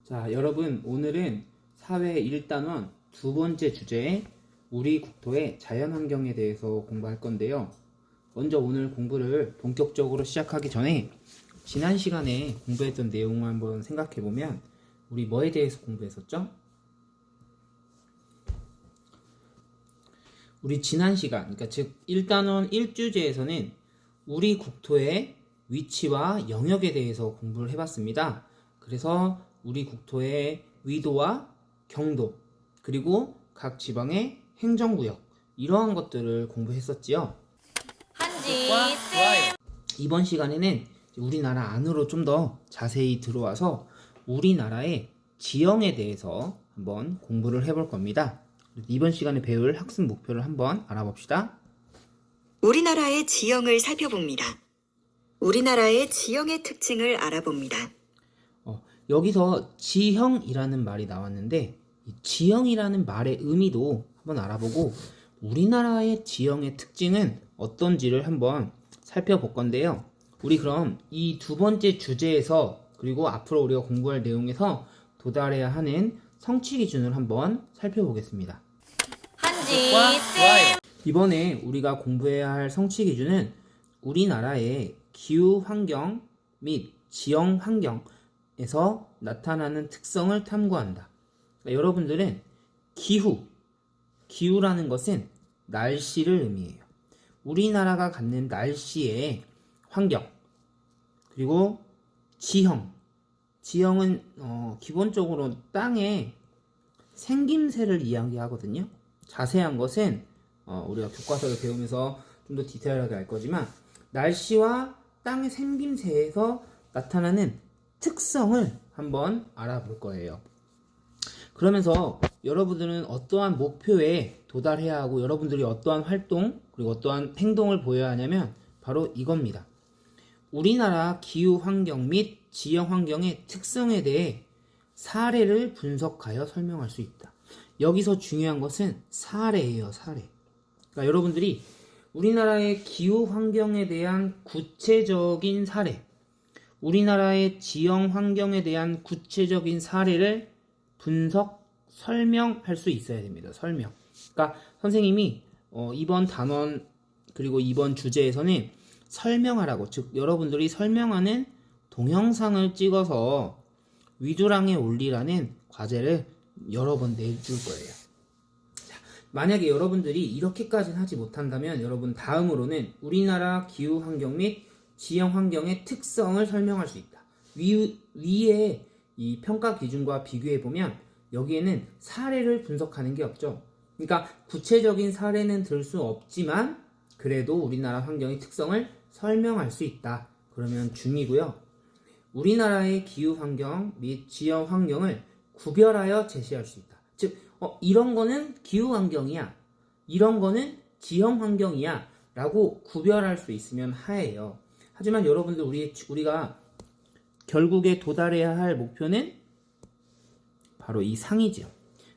자, 여러분, 오늘은 사회 1단원 두 번째 주제, 우리 국토의 자연환경에 대해서 공부할 건데요. 먼저 오늘 공부를 본격적으로 시작하기 전에 지난 시간에 공부했던 내용을 한번 생각해보면 우리 뭐에 대해서 공부했었죠? 우리 지난 시간, 그러니까 즉 1단원 1주제에서는 우리 국토의 위치와 영역에 대해서 공부를 해봤습니다. 그래서 우리 국토의 위도와 경도, 그리고 각 지방의 행정구역, 이러한 것들을 공부했었지요. 한지쌤. 이번 시간에는 우리나라 안으로 좀 더 자세히 들어와서 우리나라의 지형에 대해서 한번 공부를 해볼 겁니다. 이번 시간에 배울 학습 목표를 한번 알아봅시다. 우리나라의 지형을 살펴봅니다. 우리나라의 지형의 특징을 알아봅니다. 여기서 지형이라는 말이 나왔는데 이 지형이라는 말의 의미도 한번 알아보고 우리나라의 지형의 특징은 어떤지를 한번 살펴볼 건데요. 우리 그럼 이 두 번째 주제에서 그리고 앞으로 우리가 공부할 내용에서 도달해야 하는 성취 기준을 한번 살펴보겠습니다. 한지쌤. 이번에 우리가 공부해야 할 성취 기준은 우리나라의 기후 환경 및 지형 환경에서 나타나는 특성을 탐구한다. 그러니까 여러분들은 기후라는 것은 날씨를 의미해요. 우리나라가 갖는 날씨의 환경, 그리고 지형은 기본적으로 땅의 생김새를 이야기하거든요. 자세한 것은 우리가 교과서를 배우면서 좀 더 디테일하게 알 거지만 날씨와 땅의 생김새에서 나타나는 특성을 한번 알아볼 거예요. 그러면서 여러분들은 어떠한 목표에 도달해야 하고 여러분들이 어떠한 활동 그리고 어떠한 행동을 보여야 하냐면 바로 이겁니다. 우리나라 기후 환경 및 지형 환경의 특성에 대해 사례를 분석하여 설명할 수 있다. 여기서 중요한 것은 사례예요, 사례. 그러니까 여러분들이 우리나라의 기후 환경에 대한 구체적인 사례, 우리나라의 지형 환경에 대한 구체적인 사례를 분석, 설명할 수 있어야 됩니다. 설명. 그러니까 선생님이 이번 단원 그리고 이번 주제에서는 설명하라고, 즉 여러분들이 설명하는 동영상을 찍어서 위두랑에 올리라는 과제를 여러 번 내줄 거예요. 만약에 여러분들이 이렇게까지는 하지 못한다면 여러분 다음으로는 우리나라 기후 환경 및 지형 환경의 특성을 설명할 수 있다. 위에 이 평가 기준과 비교해 보면 여기에는 사례를 분석하는 게 없죠. 그러니까 구체적인 사례는 들 수 없지만 그래도 우리나라 환경의 특성을 설명할 수 있다. 그러면 중이고요. 우리나라의 기후 환경 및 지형 환경을 구별하여 제시할 수 있다. 즉, 이런 거는 기후 환경이야. 이런 거는 지형 환경이야. 라고 구별할 수 있으면 하예요. 하지만 여러분들 우리가 결국에 도달해야 할 목표는 바로 이 상이죠.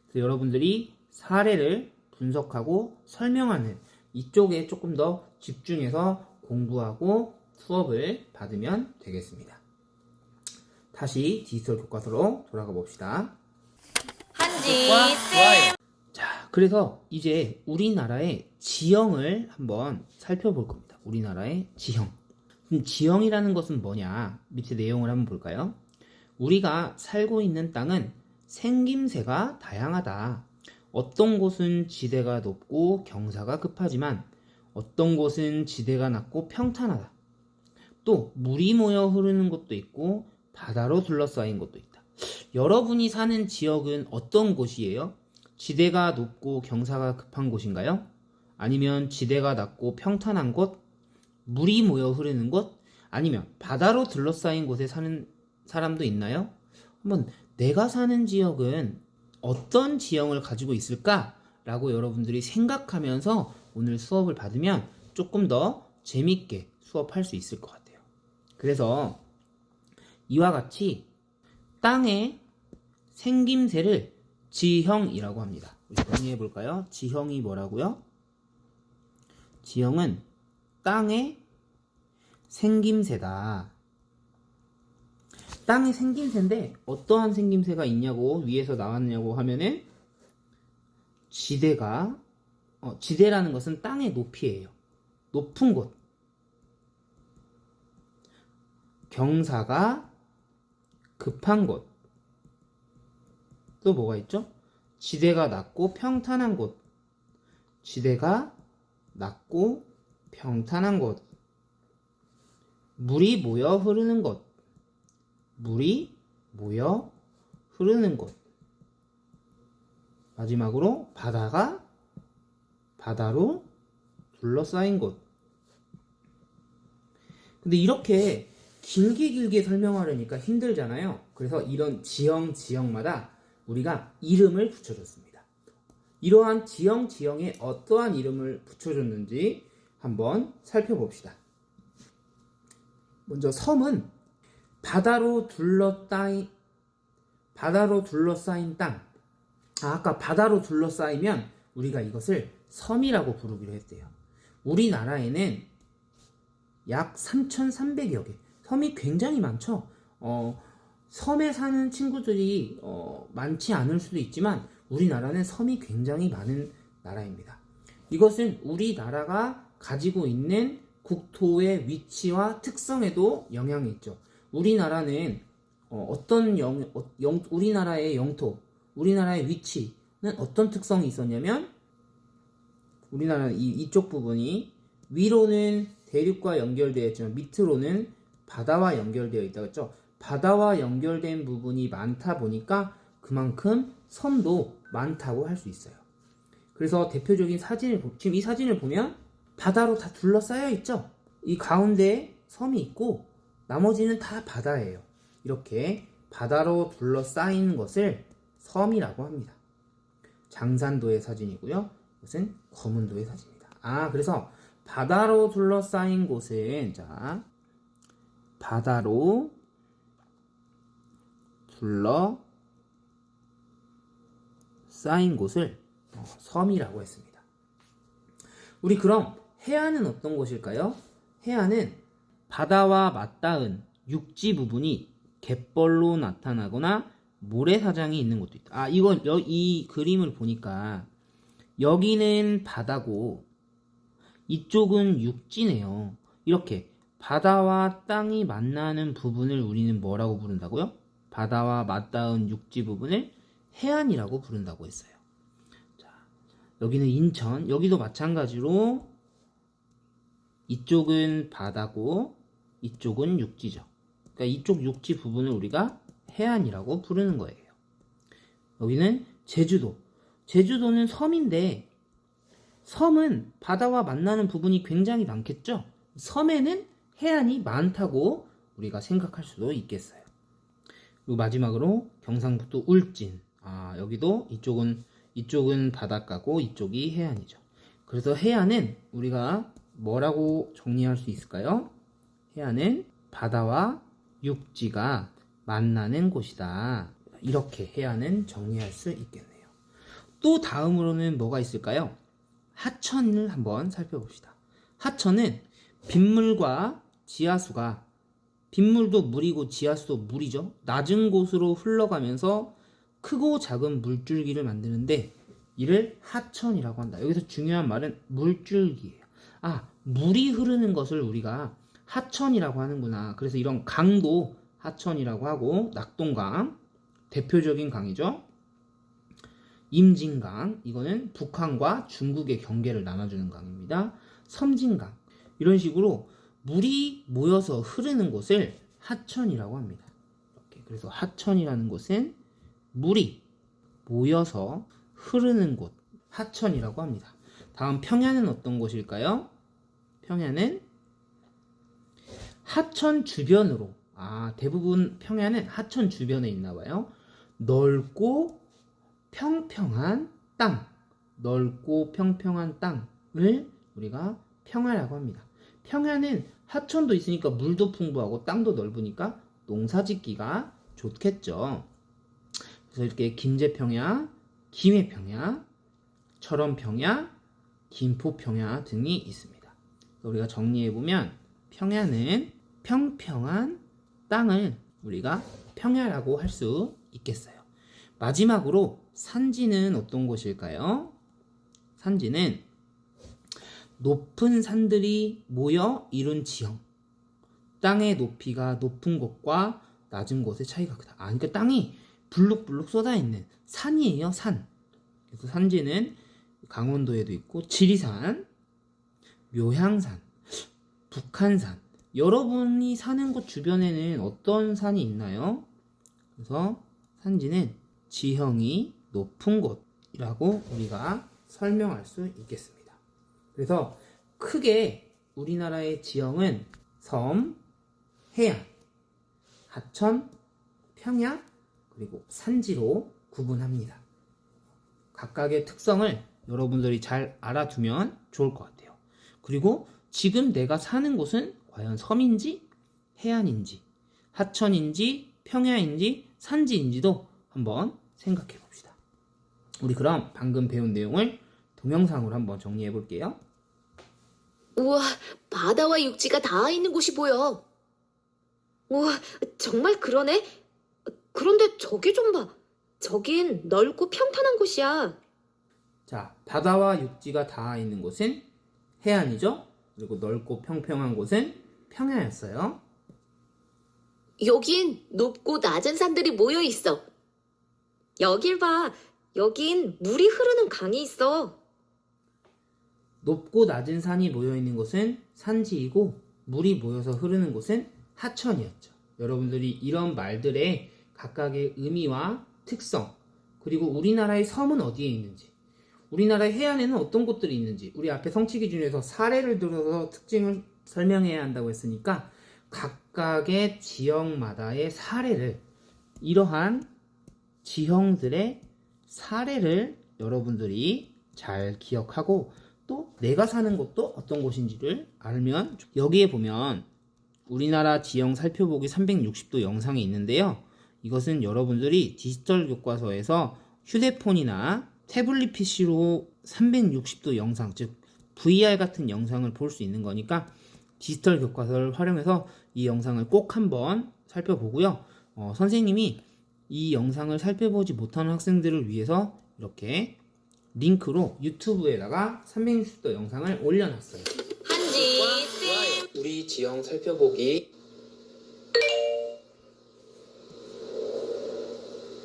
그래서 여러분들이 사례를 분석하고 설명하는 이쪽에 조금 더 집중해서 공부하고 수업을 받으면 되겠습니다. 다시 디지털 교과서로 돌아가 봅시다. 한지쌤. 자, 그래서 이제 우리나라의 지형을 한번 살펴볼 겁니다. 우리나라의 지형. 그럼 지형이라는 것은 뭐냐? 밑에 내용을 한번 볼까요? 우리가 살고 있는 땅은 생김새가 다양하다. 어떤 곳은 지대가 높고 경사가 급하지만 어떤 곳은 지대가 낮고 평탄하다. 또 물이 모여 흐르는 곳도 있고 바다로 둘러싸인 곳도 있다. 여러분이 사는 지역은 어떤 곳이에요? 지대가 높고 경사가 급한 곳인가요? 아니면 지대가 낮고 평탄한 곳? 물이 모여 흐르는 곳? 아니면 바다로 둘러싸인 곳에 사는 사람도 있나요? 한번 내가 사는 지역은 어떤 지형을 가지고 있을까? 라고 여러분들이 생각하면서 오늘 수업을 받으면 조금 더 재밌게 수업할 수 있을 것 같아요. 그래서 이와 같이 땅의 생김새를 지형이라고 합니다. 정리해 볼까요? 지형이 뭐라고요? 지형은 땅의 생김새다. 땅의 생김새인데 어떠한 생김새가 있냐고 위에서 나왔냐고 하면은 지대라는 것은 땅의 높이예요. 높은 곳. 경사가 급한 곳. 또 뭐가 있죠? 지대가 낮고 평탄한 곳. 지대가 낮고 평탄한 곳. 물이 모여 흐르는 곳. 물이 모여 흐르는 곳. 마지막으로 바다로 둘러싸인 곳. 근데 이렇게 길게 설명하려니까 힘들잖아요. 그래서 이런 지형마다 우리가 이름을 붙여줬습니다. 이러한 지형에 어떠한 이름을 붙여줬는지 한번 살펴봅시다. 먼저 섬은 바다로 둘러싸인 땅. 아까 바다로 둘러싸이면 우리가 이것을 섬이라고 부르기로 했대요. 우리나라에는 약 3,300여 개. 섬이 굉장히 많죠. 섬에 사는 친구들이 많지 않을 수도 있지만 우리나라는 섬이 굉장히 많은 나라입니다. 이것은 우리나라가 가지고 있는 국토의 위치와 특성에도 영향이 있죠. 우리나라는 우리나라의 영토, 우리나라의 위치는 어떤 특성이 있었냐면 우리나라는 이쪽 부분이 위로는 대륙과 연결되어 있지만 밑으로는 바다와 연결되어 있다고 했죠. 바다와 연결된 부분이 많다 보니까 그만큼 섬도 많다고 할 수 있어요. 그래서 대표적인 지금 이 사진을 보면 바다로 다 둘러싸여 있죠. 이 가운데에 섬이 있고 나머지는 다 바다예요. 이렇게 바다로 둘러싸인 것을 섬이라고 합니다. 장산도의 사진이고요. 이것은 거문도의 사진입니다. 그래서 바다로 둘러싸인 곳은 바다로 둘러싸인 곳을 섬이라고 했습니다. 우리 그럼 해안은 어떤 곳일까요? 해안은 바다와 맞닿은 육지 부분이 갯벌로 나타나거나 모래사장이 있는 곳도 있다. 이 그림을 보니까 여기는 바다고 이쪽은 육지네요. 이렇게 바다와 땅이 만나는 부분을 우리는 뭐라고 부른다고요? 바다와 맞닿은 육지 부분을 해안이라고 부른다고 했어요. 자, 여기는 인천, 여기도 마찬가지로 이쪽은 바다고 이쪽은 육지죠. 그러니까 이쪽 육지 부분을 우리가 해안이라고 부르는 거예요. 여기는 제주도. 제주도는 섬인데 섬은 바다와 만나는 부분이 굉장히 많겠죠? 섬에는 해안이 많다고 우리가 생각할 수도 있겠어요. 그리고 마지막으로 경상북도 울진. 여기도 이쪽은 바닷가고 이쪽이 해안이죠. 그래서 해안은 우리가 뭐라고 정리할 수 있을까요? 해안은 바다와 육지가 만나는 곳이다. 이렇게 해안은 정리할 수 있겠네요. 또 다음으로는 뭐가 있을까요? 하천을 한번 살펴봅시다. 하천은 빗물과 지하수가, 빗물도 물이고 지하수도 물이죠. 낮은 곳으로 흘러가면서 크고 작은 물줄기를 만드는데 이를 하천이라고 한다. 여기서 중요한 말은 물줄기예요. 물이 흐르는 것을 우리가 하천이라고 하는구나. 그래서 이런 강도 하천이라고 하고, 낙동강 대표적인 강이죠. 임진강, 이거는 북한과 중국의 경계를 나눠주는 강입니다. 섬진강, 이런 식으로 물이 모여서 흐르는 곳을 하천이라고 합니다. 이렇게. 그래서 하천이라는 곳은 물이 모여서 흐르는 곳, 하천이라고 합니다. 다음 평야는 어떤 곳일까요? 평야는 하천 주변으로, 대부분 평야는 하천 주변에 있나 봐요. 넓고 평평한 땅, 넓고 평평한 땅을 우리가 평야라고 합니다. 평야는 하천도 있으니까 물도 풍부하고 땅도 넓으니까 농사짓기가 좋겠죠. 그래서 이렇게 김제평야, 김해평야, 철원평야, 김포평야 등이 있습니다. 우리가 정리해보면 평야는 평평한 땅을 우리가 평야라고 할 수 있겠어요. 마지막으로 산지는 어떤 곳일까요? 산지는 높은 산들이 모여 이룬 지형. 땅의 높이가 높은 곳과 낮은 곳의 차이가 크다. 그러니까 땅이 불룩불룩 쏟아있는 산이에요, 산. 그래서 산지는 강원도에도 있고 지리산, 묘향산, 북한산. 여러분이 사는 곳 주변에는 어떤 산이 있나요? 그래서 산지는 지형이 높은 곳이라고 우리가 설명할 수 있겠습니다. 그래서 크게 우리나라의 지형은 섬, 해안, 하천, 평야, 그리고 산지로 구분합니다. 각각의 특성을 여러분들이 잘 알아두면 좋을 것 같아요. 그리고 지금 내가 사는 곳은 과연 섬인지, 해안인지, 하천인지, 평야인지, 산지인지도 한번 생각해 봅시다. 우리 그럼 방금 배운 내용을 동영상으로 한번 정리해 볼게요. 우와, 바다와 육지가 닿아 있는 곳이 보여. 우와, 정말 그러네. 그런데 저기 좀 봐. 저긴 넓고 평탄한 곳이야. 자, 바다와 육지가 닿아 있는 곳은 해안이죠? 그리고 넓고 평평한 곳은 평야였어요. 여긴 높고 낮은 산들이 모여 있어. 여길 봐. 여긴 물이 흐르는 강이 있어. 높고 낮은 산이 모여 있는 곳은 산지이고 물이 모여서 흐르는 곳은 하천이었죠. 여러분들이 이런 말들의 각각의 의미와 특성, 그리고 우리나라의 섬은 어디에 있는지, 우리나라의 해안에는 어떤 곳들이 있는지, 우리 앞에 성취 기준에서 사례를 들어서 특징을 설명해야 한다고 했으니까 각각의 지역마다의 사례를, 이러한 지형들의 사례를 여러분들이 잘 기억하고 또 내가 사는 곳도 어떤 곳인지를 알면, 여기에 보면 우리나라 지형 살펴보기 360도 영상이 있는데요. 이것은 여러분들이 디지털 교과서에서 휴대폰이나 태블릿 PC로 360도 영상, 즉 VR 같은 영상을 볼 수 있는 거니까 디지털 교과서를 활용해서 이 영상을 꼭 한번 살펴보고요. 선생님이 이 영상을 살펴보지 못하는 학생들을 위해서 이렇게 링크로 유튜브에다가 360도 영상을 올려놨어요. 한지, 우리 지형 살펴보기.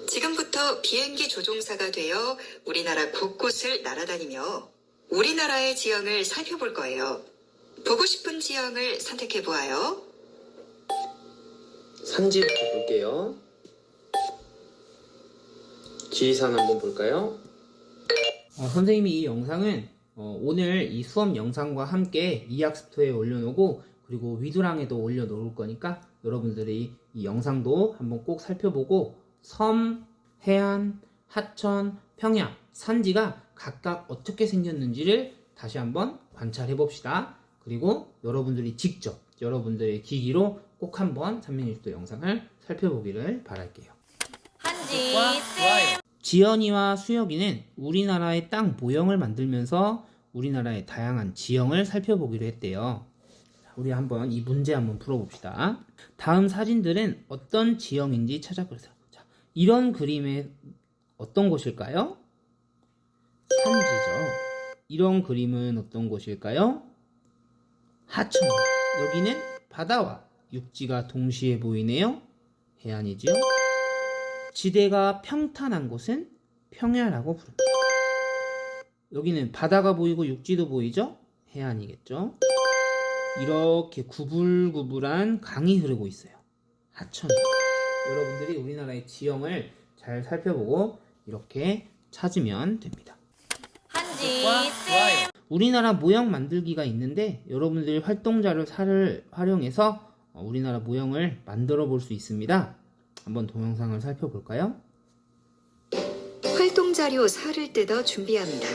지금부터 비행기 조종사가 되어 우리나라 곳곳을 날아다니며 우리나라의 지형을 살펴볼 거예요. 보고 싶은 지형을 선택해 보아요. 산지부터 볼게요. 지리산 한번 볼까요? 선생님이 이 영상은 오늘 이 수업 영상과 함께 이학스토에 올려놓고 그리고 위두랑에도 올려놓을 거니까 여러분들이 이 영상도 한번 꼭 살펴보고 섬, 해안, 하천, 평야, 산지가 각각 어떻게 생겼는지를 다시 한번 관찰해 봅시다. 그리고 여러분들이 직접 여러분들의 기기로 꼭 한번 360도 영상을 살펴보기를 바랄게요. 한지, 지연이와 수혁이는 우리나라의 땅 모형을 만들면서 우리나라의 다양한 지형을 살펴보기로 했대요. 우리 한번 이 문제 한번 풀어봅시다. 다음 사진들은 어떤 지형인지 찾아보세요. 자, 이런 그림의 어떤 곳일까요? 산지죠. 이런 그림은 어떤 곳일까요? 하천. 여기는 바다와 육지가 동시에 보이네요. 해안이지요. 지대가 평탄한 곳은 평야라고 부릅니다. 여기는 바다가 보이고 육지도 보이죠? 해안이겠죠. 이렇게 구불구불한 강이 흐르고 있어요. 하천. 여러분들이 우리나라의 지형을 잘 살펴보고 이렇게 찾으면 됩니다. 한지, 우리나라 모형 만들기가 있는데 여러분들이 활동자료를 활용해서 우리나라 모형을 만들어 볼 수 있습니다. 한번 동영상을 살펴볼까요? 활동자료 4를 뜯어 준비합니다.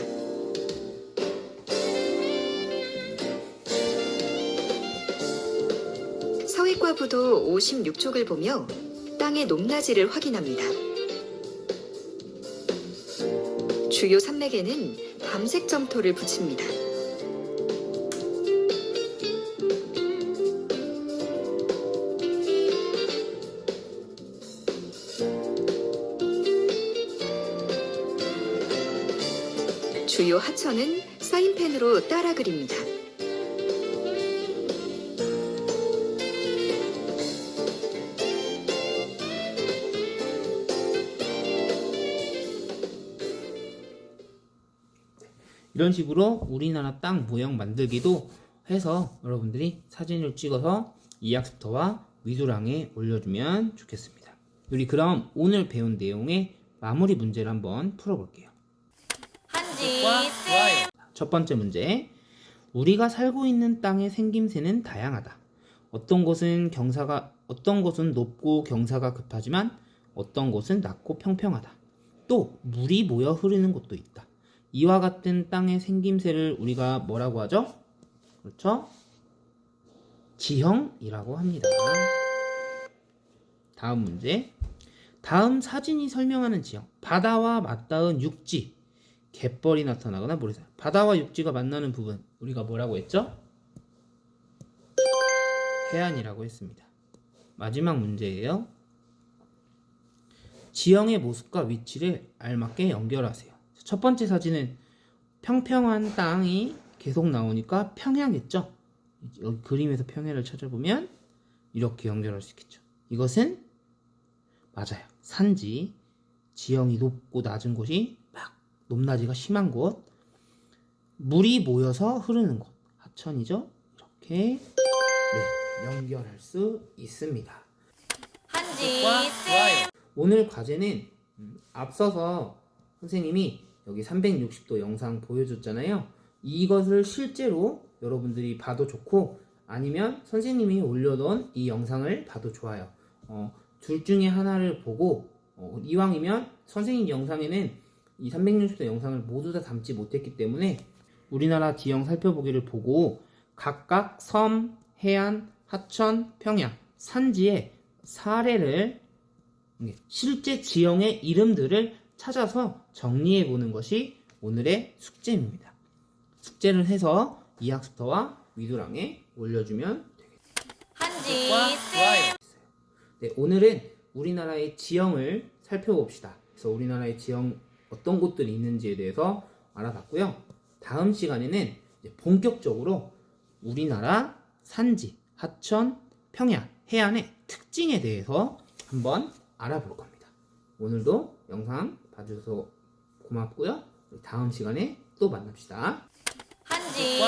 서해과부도 56쪽을 보며 땅의 높낮이를 확인합니다. 주요 산맥에는 밤색 점토를 붙입니다. 주요 하천은 사인펜으로 따라 그립니다. 이런 식으로 우리나라 땅 모형 만들기도 해서 여러분들이 사진을 찍어서 이학습터와 위두랑에 올려주면 좋겠습니다. 우리 그럼 오늘 배운 내용의 마무리 문제를 한번 풀어볼게요. 한지쌤. 첫 번째 문제. 우리가 살고 있는 땅의 생김새는 다양하다. 어떤 곳은 높고 경사가 급하지만 어떤 곳은 낮고 평평하다. 또 물이 모여 흐르는 곳도 있다. 이와 같은 땅의 생김새를 우리가 뭐라고 하죠? 그렇죠? 지형이라고 합니다. 다음 문제. 다음 사진이 설명하는 지형. 바다와 맞닿은 육지. 갯벌이 나타나거나 모래사. 바다와 육지가 만나는 부분. 우리가 뭐라고 했죠? 해안이라고 했습니다. 마지막 문제예요. 지형의 모습과 위치를 알맞게 연결하세요. 첫 번째 사진은 평평한 땅이 계속 나오니까 평야겠죠? 여기 그림에서 평야를 찾아보면 이렇게 연결할 수 있겠죠. 이것은 맞아요. 산지, 지형이 높고 낮은 곳이 막 높낮이가 심한 곳, 물이 모여서 흐르는 곳, 하천이죠. 이렇게 연결할 수 있습니다. 한지쌤. 오늘 과제는 앞서서 선생님이 여기 360도 영상 보여줬잖아요. 이것을 실제로 여러분들이 봐도 좋고 아니면 선생님이 올려놓은 이 영상을 봐도 좋아요. 둘 중에 하나를 보고 이왕이면 선생님 영상에는 이 360도 영상을 모두 다 담지 못했기 때문에 우리나라 지형 살펴보기를 보고 각각 섬, 해안, 하천, 평야, 산지의 사례를 실제 지형의 이름들을 찾아서 정리해 보는 것이 오늘의 숙제입니다. 숙제를 해서 이학습터와 위두랑에 올려주면 되겠습니다. 한지쌤. 네, 오늘은 우리나라의 지형을 살펴봅시다. 그래서 우리나라의 지형 어떤 곳들이 있는지에 대해서 알아봤고요. 다음 시간에는 이제 본격적으로 우리나라 산지, 하천, 평야, 해안의 특징에 대해서 한번 알아볼 겁니다. 오늘도 영상 봐주셔서 고맙고요. 다음 시간에 또 만납시다. 한지쌤.